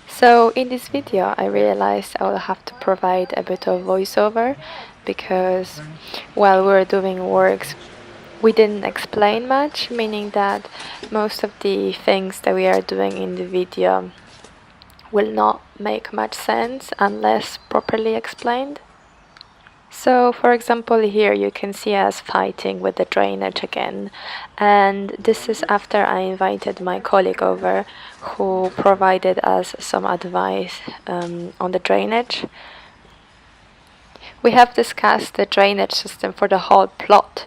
So in this video I realized I will have to provide a bit of voiceover because while we were doing works we didn't explain much, meaning that most of the things that we are doing in the video will not make much sense unless properly explained. So for example, here you can see us fighting with the drainage again, and this is after I invited my colleague over who provided us some advice on the drainage. We have discussed the drainage system for the whole plot,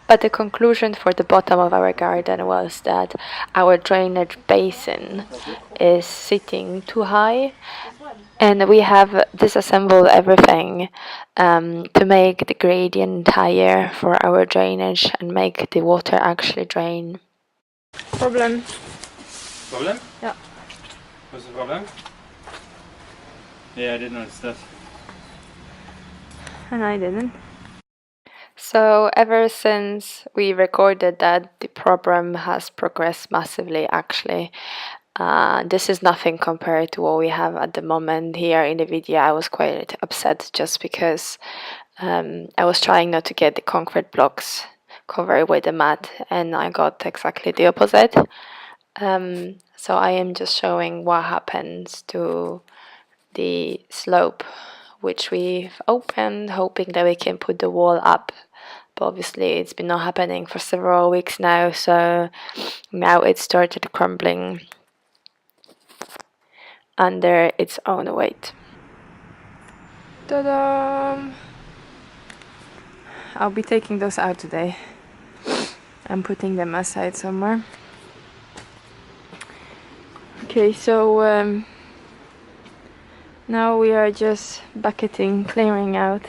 but the conclusion for the bottom of our garden was that our drainage basin is sitting too high, and we have disassembled everything to make the gradient higher for our drainage and make the water actually drain. Problem. Problem? Yeah. What's the problem? Yeah, I didn't notice that. And I didn't. So ever since we recorded that, the problem has progressed massively actually. This is nothing compared to what we have at the moment here in the video. I was quite upset just because I was trying not to get the concrete blocks covered with the mat and I got exactly the opposite. So I am just showing what happens to the slope which we've opened, hoping that we can put the wall up. But obviously it's been not happening for several weeks now, so now it started crumbling under its own weight. Ta-da! I'll be taking those out today. I'm putting them aside somewhere. Okay, so now we are just bucketing, clearing out.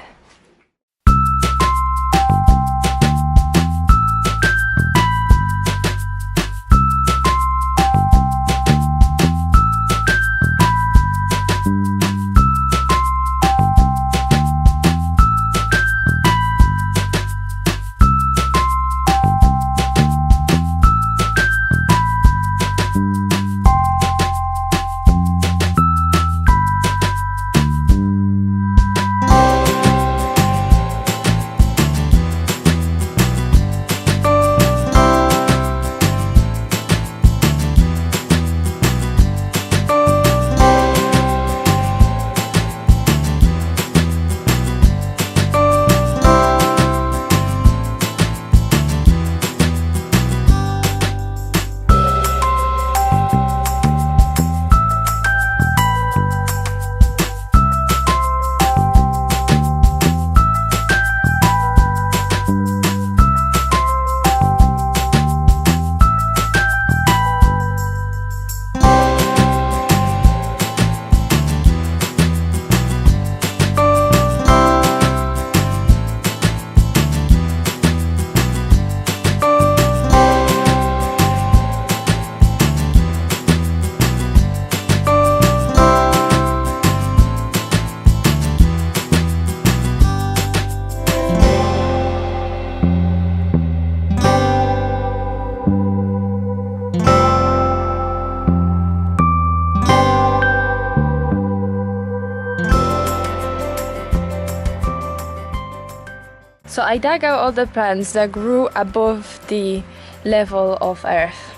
So I dug out all the plants that grew above the level of earth.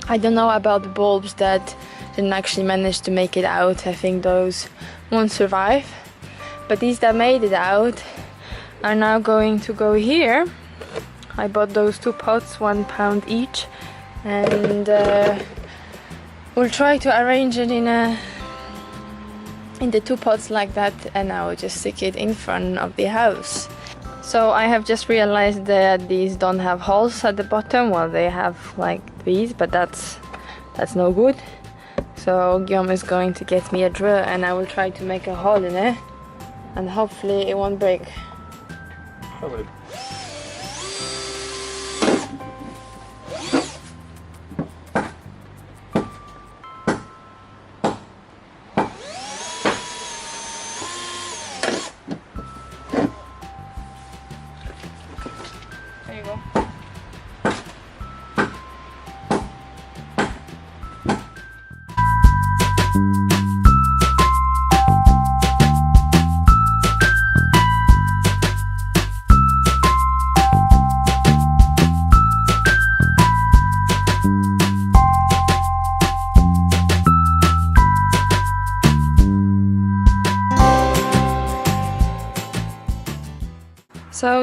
I don't know about the bulbs that didn't actually manage to make it out. I think those won't survive. But these that made it out are now going to go here. I bought those 2 pots, £1 each, and we'll try to arrange it in the 2 pots like that, and I will just stick it in front of the house. So I have just realized that these don't have holes at the bottom. Well, they have like these, but that's no good. So Guillaume is going to get me a drill and I will try to make a hole in it, and hopefully it won't break. Probably. There you go. So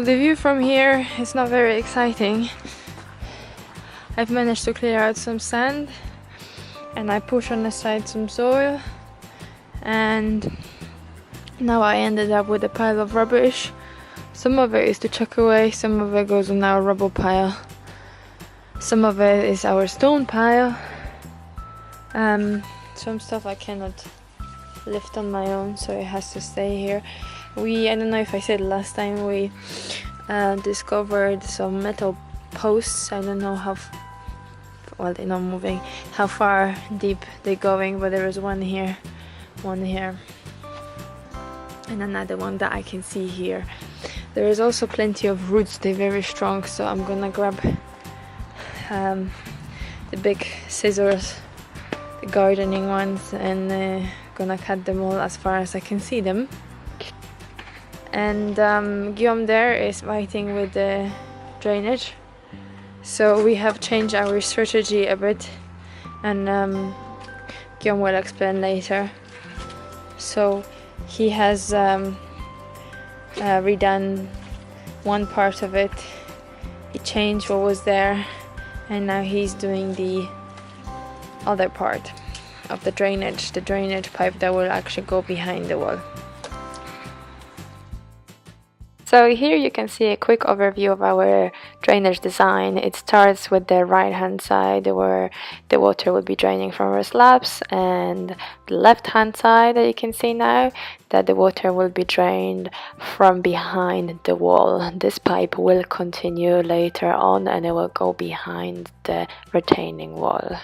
the view from here is not very exciting. I've managed to clear out some sand and I push on the side some soil, and now I ended up with a pile of rubbish. Some of it is to chuck away, some of it goes on our rubble pile, some of it is our stone pile. Some stuff I cannot lift on my own, so it has to stay here. I don't know if I said last time, we discovered some metal posts. I don't know how well, they're not moving, how far deep they're going, but there is one here, and another one that I can see here. There is also plenty of roots, they're very strong, so I'm gonna grab the big scissors, the gardening ones, and gonna cut them all as far as I can see them. And Guillaume there is fighting with the drainage, so we have changed our strategy a bit, and Guillaume will explain later. So he has redone one part of it, he changed what was there, and now he's doing the other part of the drainage pipe that will actually go behind the wall. So here you can see a quick overview of our drainage design. It starts with the right hand side where the water will be draining from our slabs, and the left hand side that you can see now that the water will be drained from behind the wall. This pipe will continue later on and it will go behind the retaining wall.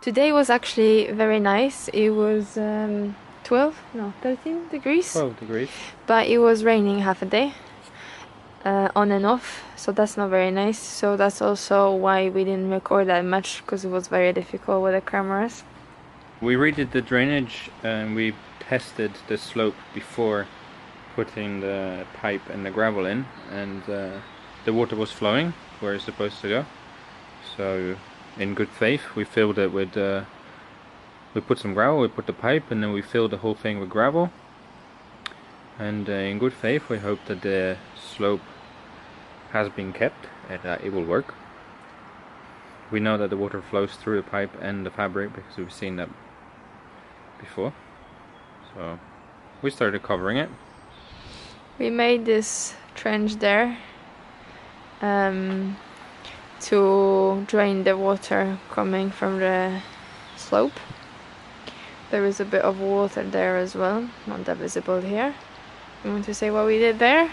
Today was actually very nice. It was 12, no, 13 degrees. 12 degrees. But it was raining half a day, on and off, so that's not very nice. So that's also why we didn't record that much, because it was very difficult with the cameras. We redid the drainage and we tested the slope before putting the pipe and the gravel in, and the water was flowing where it's supposed to go. So in good faith we filled it with we put some gravel, we put the pipe, and then we filled the whole thing with gravel, and in good faith we hope that the slope has been kept and that it will work. We know that the water flows through the pipe and the fabric because we've seen that before. So we started covering it. We made this trench there to drain the water coming from the slope. There is a bit of water there as well, not that visible here. You want to say what we did there?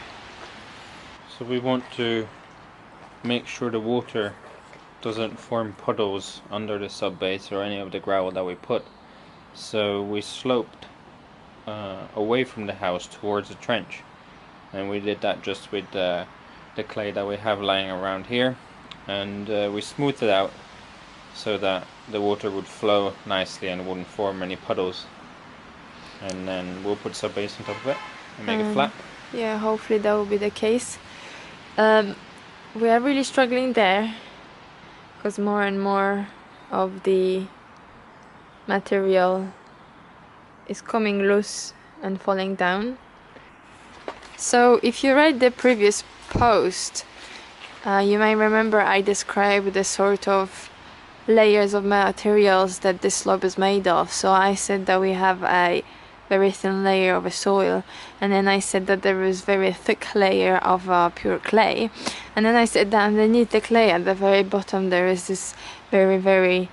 So we want to make sure the water doesn't form puddles under the sub base or any of the gravel that we put. So we sloped away from the house towards the trench, and we did that just with the clay that we have lying around here, and we smoothed it out so that the water would flow nicely and wouldn't form any puddles. And then we'll put sub base on top of it and make it flat. Yeah, hopefully that will be the case. We are really struggling there because more and more of the material is coming loose and falling down. So if you read the previous post, you may remember I described the sort of layers of materials that this slope is made of. So I said that we have a very thin layer of a soil, and then I said that there is very thick layer of pure clay, and then I said that underneath the clay at the very bottom there is this very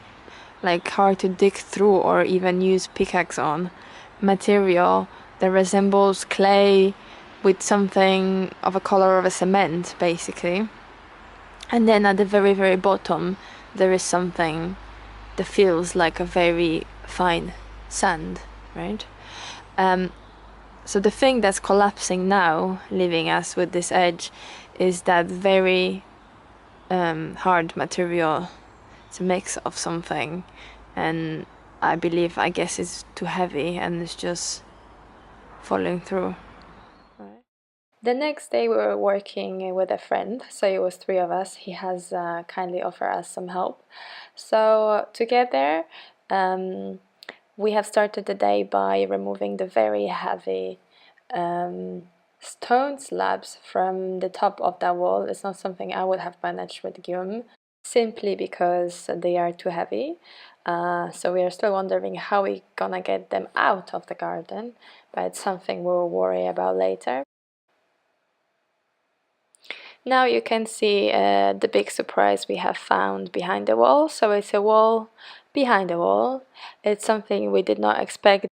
like hard to dig through or even use pickaxe on material that resembles clay with something of a color of a cement basically. And then at the very bottom there is something that feels like a very fine sand, right? So the thing that's collapsing now, leaving us with this edge, is that very hard material. It's a mix of something, and I guess it's too heavy and it's just falling through. Right. The next day we were working with a friend, so it was three of us. He has kindly offered us some help. So together we have started the day by removing the very heavy stone slabs from the top of that wall. It's not something I would have managed with Guillaume, simply because they are too heavy. So we are still wondering how we're gonna get them out of the garden, but it's something we'll worry about later. Now you can see the big surprise we have found behind the wall. So it's a wall behind the wall. It's something we did not expect,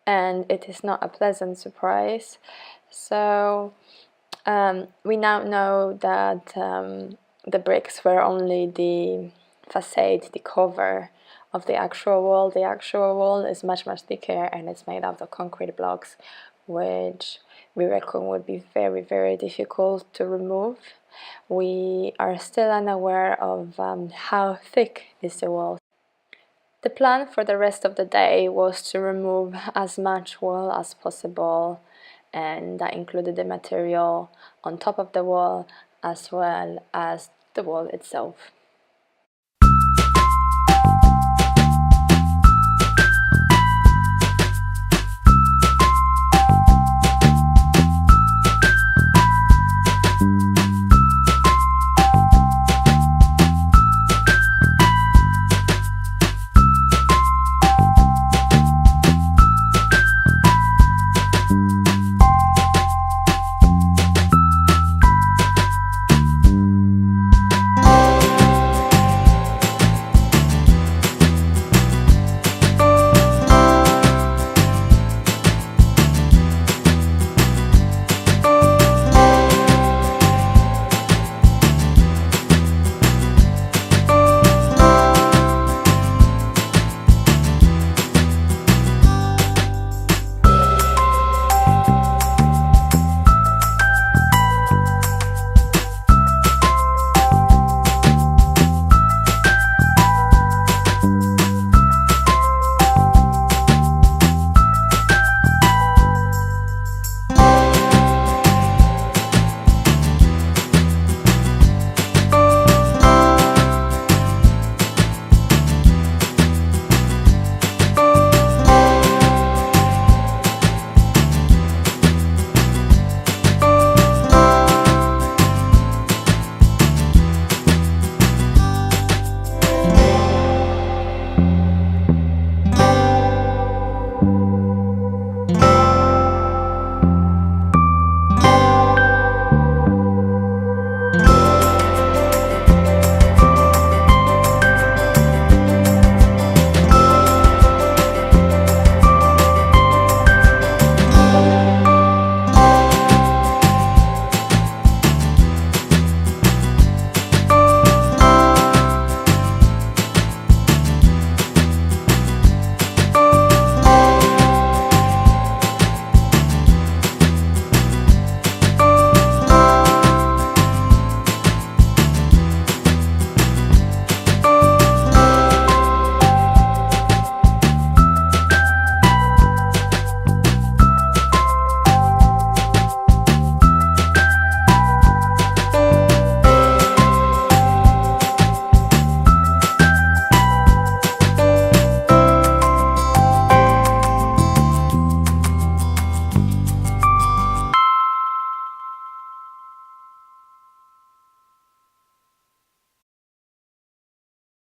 and it is not a pleasant surprise. So we now know that the bricks were only the facade, the cover of the actual wall. The actual wall is much thicker, and it's made out of concrete blocks, which we reckon would be very difficult to remove. We are still unaware of how thick is the wall. The plan for the rest of the day was to remove as much wall as possible, and that included the material on top of the wall as well as the wall itself.